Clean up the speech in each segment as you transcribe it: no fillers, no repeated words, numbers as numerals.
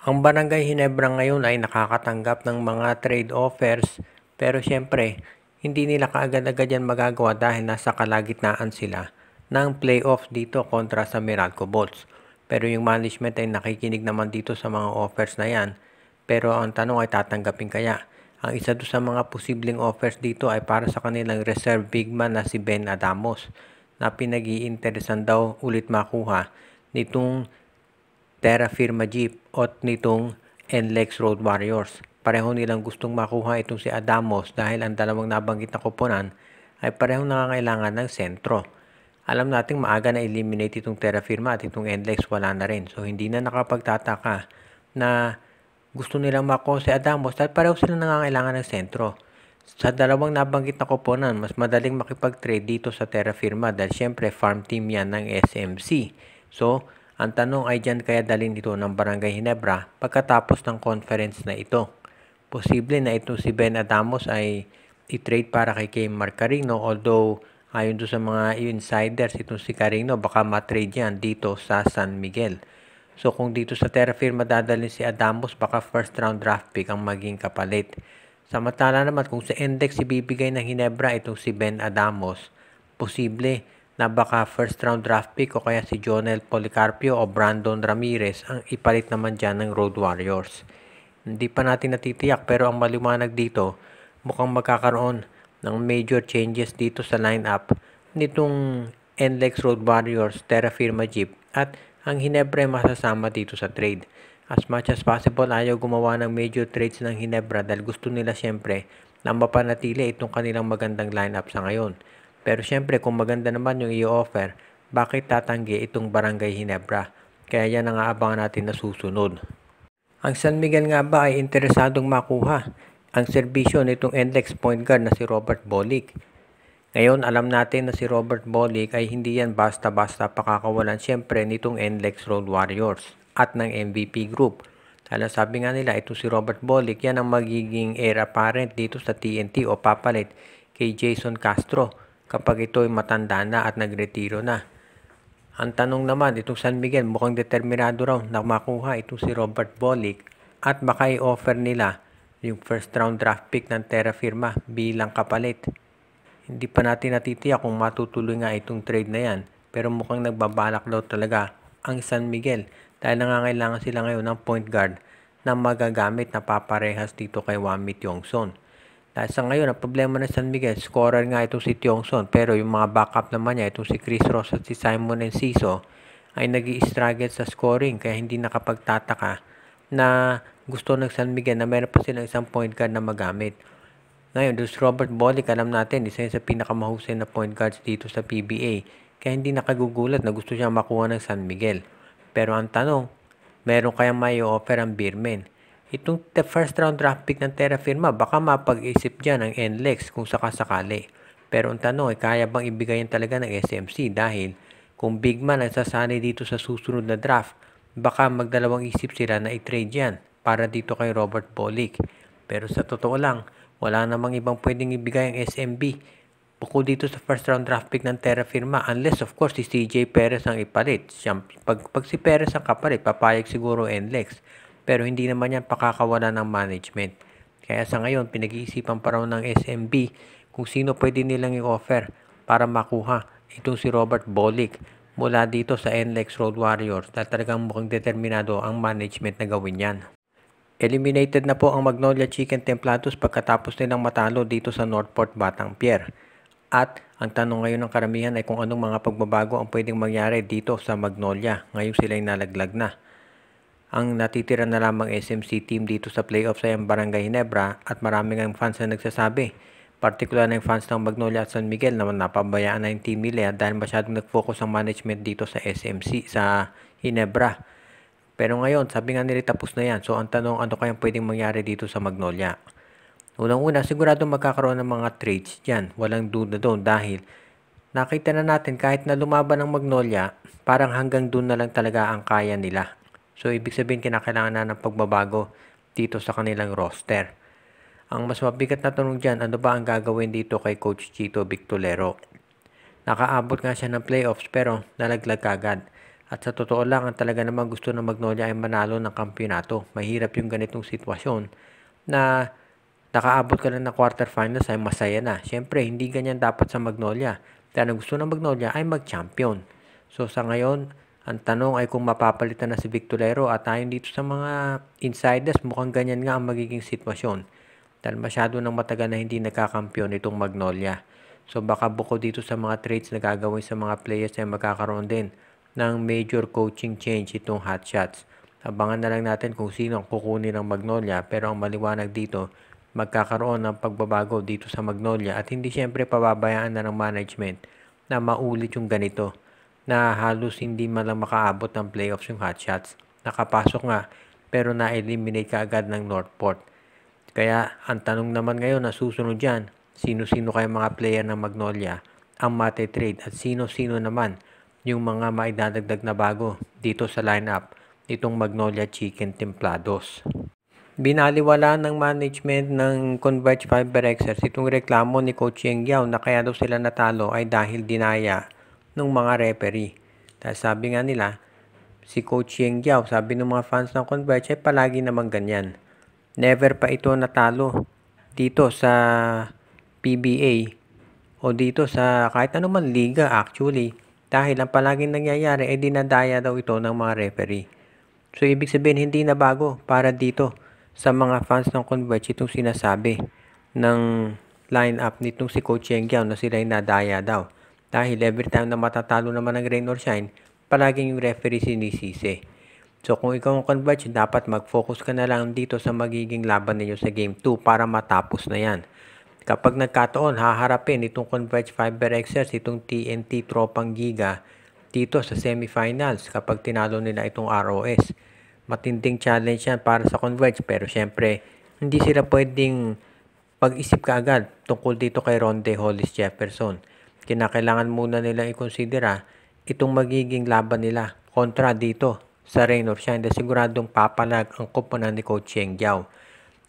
Ang Barangay Ginebra ngayon ay nakakatanggap ng mga trade offers pero siyempre hindi nila kaagad-agad yan magagawa dahil nasa kalagitnaan sila ng playoff dito kontra sa Meralco Bolts. Pero yung management ay nakikinig naman dito sa mga offers na yan, pero ang tanong ay tatanggapin kaya. Ang isa doon sa mga posibleng offers dito ay para sa kanilang reserve big man na si Ben Adamos na pinag-iinteresan daw ulit makuha nitong Terra Firma Jeep at nitong NLEX Road Warriors. Pareho nilang gustong makuha itong si Adamos dahil ang dalawang nabanggit na koponan ay parehong nangangailangan ng sentro. Alam nating maaga na eliminate itong Terra Firma at itong NLEX wala na rin. So hindi na nakapagtataka na gusto nilang makuha si Adamos dahil pareho silang nangangailangan ng sentro. Sa dalawang nabanggit na koponan, mas madaling makipag-trade dito sa Terra Firma dahil syempre farm team yan ng SMC. So, ang tanong ay dyan kaya dalhin ito ng Barangay Ginebra pagkatapos ng conference na ito. Posible na itong si Ben Adamos ay i-trade para kay Kim Marcarino, although ayon doon sa mga insiders itong si Carino baka ma-trade yan dito sa San Miguel. So kung dito sa Terra Firma dadalhin si Adamos baka first round draft pick ang maging kapalit. Samantala naman kung sa index ibibigay ng Ginebra itong si Ben Adamos, posible na baka first round draft pick o kaya si Jonel Policarpio o Brandon Ramirez ang ipalit naman dyan ng Road Warriors. Hindi pa natin natitiyak pero ang maliwanag dito mukhang magkakaroon ng major changes dito sa lineup nitong NLEX Road Warriors, Terra Firma Jeep at ang Ginebra ay masasama dito sa trade. As much as possible ayaw gumawa ng major trades ng Ginebra dahil gusto nila syempre na mapanatili itong kanilang magandang lineup sa ngayon. Pero syempre kung maganda naman yung i-offer, bakit tatanggi itong Barangay Ginebra? Kaya yan ang aabangan natin na susunod. Ang San Miguel nga ba ay interesadong makuha ang serbisyo nitong NLEX point guard na si Robert Bolick. Ngayon alam natin na si Robert Bolick ay hindi yan basta-basta pakakawalan syempre nitong NLEX Road Warriors at ng MVP Group. Dahil sabi nga nila itong si Robert Bolick yan ang magiging heir apparent dito sa TNT o papalit kay Jason Castro kapag ito ay matanda na at nagretiro na. Ang tanong naman, itong San Miguel mukhang determinado raw na makuha itong si Robert Bolick at baka i-offer nila yung first round draft pick ng Terra Firma bilang kapalit. Hindi pa natin natitiyak kung matutuloy nga itong trade na yan pero mukhang nagbabalak daw talaga ang San Miguel dahil nangangailangan sila ngayon ng point guard na magagamit na paparehas dito kay Wami Tiongson. Dahil sa ngayon, ang problema ng San Miguel, scorer nga itong si Tiongson, pero yung mga backup naman niya, itong si Chris Ross at si Simon Enciso, ay nag-i-struggle sa scoring, kaya hindi nakapagtataka na gusto ng San Miguel na meron pa silang isang point guard na magamit. Ngayon, doon si Robert Bolick, alam natin, isa yun sa pinakamahusay na point guards dito sa PBA, kaya hindi nakagugulat na gusto siya makuha ng San Miguel. Pero ang tanong, meron kayang may offer ang Beermen? Itong first round draft pick ng Terra Firma, baka mapag-isip dyan ang NLEX kung sakasakali. Pero ang tanong ay kaya bang ibigay yan talaga ng SMC dahil kung big man ang sasali dito sa susunod na draft, baka magdalawang isip sila na i-trade yan para dito kay Robert Bolick. Pero sa totoo lang, wala namang ibang pwedeng ibigay ang SMB bukod dito sa first round draft pick ng Terra Firma unless of course si CJ Perez ang ipalit. Pag si Perez ang kapalit, papayag siguro NLEX. Pero hindi naman yan pakakawala ng management. Kaya sa ngayon, pinag-iisipan pa raw ng SMB kung sino pwede nilang i-offer para makuha itong si Robert Bolick mula dito sa NLEX Road Warriors dahil talagang mukhang determinado ang management na gawin yan. Eliminated na po ang Magnolia Chicken Templados pagkatapos nilang matalo dito sa Northport Batangpier. At ang tanong ngayon ng karamihan ay kung anong mga pagbabago ang pwedeng mangyari dito sa Magnolia ngayong sila ay nalaglag na. Ang natitira na lamang SMC team dito sa playoffs ay ang Barangay Ginebra at maraming ang fans na nagsasabi. Partikular na yung fans ng Magnolia at San Miguel naman napabayaan na yung team nila dahil masyadong nag-focus ang management dito sa SMC, sa Ginebra. Pero ngayon, sabi nga nila tapos na yan. So ang tanong, ano kayang pwedeng mangyari dito sa Magnolia? Unang-una, sigurado magkakaroon ng mga trades dyan. Walang duda doon dahil nakita na natin kahit na lumaban ng Magnolia, parang hanggang doon na lang talaga ang kaya nila. So, ibig sabihin kinakailangan na ng pagbabago dito sa kanilang roster. Ang mas mabigat na tanong dyan, ano ba ang gagawin dito kay Coach Chito Victolero? Nakaabot nga siya ng playoffs pero nalaglag agad. At sa totoo lang, ang talaga naman gusto ng Magnolia ay manalo ng kampiyonato. Mahirap yung ganitong sitwasyon na nakaabot ka lang ng quarterfinals ay masaya na. Siyempre, hindi ganyan dapat sa Magnolia. Dahil ang gusto ng Magnolia ay mag-champion. So sa ngayon, ang tanong ay kung mapapalitan na si Victorero at ayon dito sa mga insiders, mukhang ganyan nga ang magiging sitwasyon. Dahil masyado nang matagal na hindi nagkakampiyon itong Magnolia. So baka bukod dito sa mga trades na gagawin sa mga players ay magkakaroon din ng major coaching change itong Hotshots. Abangan na lang natin kung sino ang kukunin ng Magnolia, pero ang maliwanag dito, magkakaroon ng pagbabago dito sa Magnolia at hindi siyempre pababayaan na ng management na maulit yung ganito na halos hindi man lang makaabot ng playoffs yung Hotshots. Nakapasok nga pero na-eliminate ka agad ng Northport. Kaya ang tanong naman ngayon na susunod dyan, sino-sino kaya mga player ng Magnolia ang mate-trade at sino-sino naman yung mga maidadagdag na bago dito sa lineup nitong Magnolia Chicken Templados. Binaliwala ng management ng Converge Fiber Xers itong reklamo ni Coach Yeng Yao na kaya daw sila natalo ay dahil dinaya ng mga referee. Dahil sabi nga nila, si Coach Yeng Yao, sabi ng mga fans ng Converge ay palagi naman ganyan. Never pa ito natalo dito sa PBA o dito sa kahit anuman liga actually. Dahil ang palaging nangyayari ay dinadaya daw ito ng mga referee. So ibig sabihin hindi na bago para dito sa mga fans ng Converge itong sinasabi ng line-up nitong si Coach Yeng Yao na sila ay nadaya daw. Dahil every time na matatalo naman ng rain or shine, palaging yung referee sinisisi. So kung ikaw ang Converge, dapat mag-focus ka na lang dito sa magiging laban ninyo sa Game 2 para matapos na yan. Kapag nagkataon, haharapin itong Converge Fiber Xers, itong TNT Tropang Giga dito sa semifinals kapag tinalo nila itong ROS. Matinding challenge yan para sa Converge pero syempre hindi sila pwedeng pag-isip kaagad tungkol dito kay Ronde Hollis Jefferson. Kinakailangan muna nilang i-considera itong magiging laban nila kontra dito sa Rain or Shine dahil siguradong papalag ang koponan ni Coach Yeng Yao.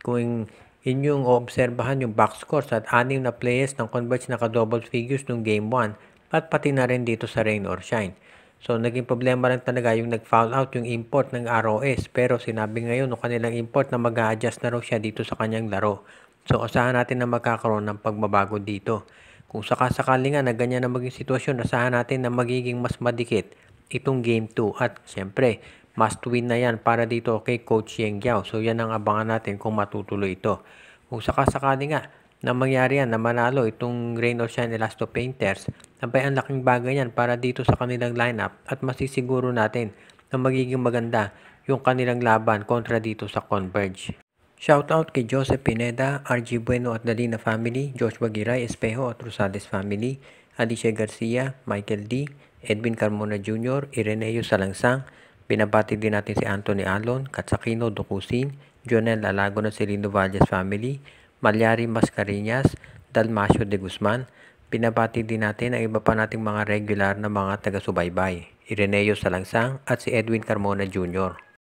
Kung inyong obserbahan yung box scores at 6 na players ng Converge naka-double figures nung Game 1 at pati na rin dito sa Rain or Shine. So, naging problema lang talaga yung nag-foul out yung import ng ROS pero sinabi ngayon ng kanilang import na mag-a-adjust na raw siya dito sa kanyang laro. So, asahan natin na magkakaroon ng pagbabago dito. Kung sakasakali nga na ganyan na maging sitwasyon, asahan natin na magiging mas madikit itong Game 2 at siyempre, must win na yan para dito kay Coach Yeng Yao. So yan ang abangan natin kung matutuloy ito. Kung sakasakali nga na mangyari yan, na manalo itong Rain or Shine Elasto Painters, sabay ang laking bagay yan para dito sa kanilang lineup at masisiguro natin na magiging maganda yung kanilang laban kontra dito sa Converge. Shoutout kay Joseph Pineda, RG Bueno at Dalina family, Joshua Giray, Espejo at Rosales family, Alicia Garcia, Michael D., Edwin Carmona Jr., Ireneo Salangsang. Binabati din natin si Anthony Alon, Katsakino Dukusin, Jonel Alago na Celino Valles family, Malyari Mascarinas, Dalmacio de Guzman. Binabati din natin ang iba pa nating mga regular na mga taga-subaybay, Ireneo Salangsang at si Edwin Carmona Jr.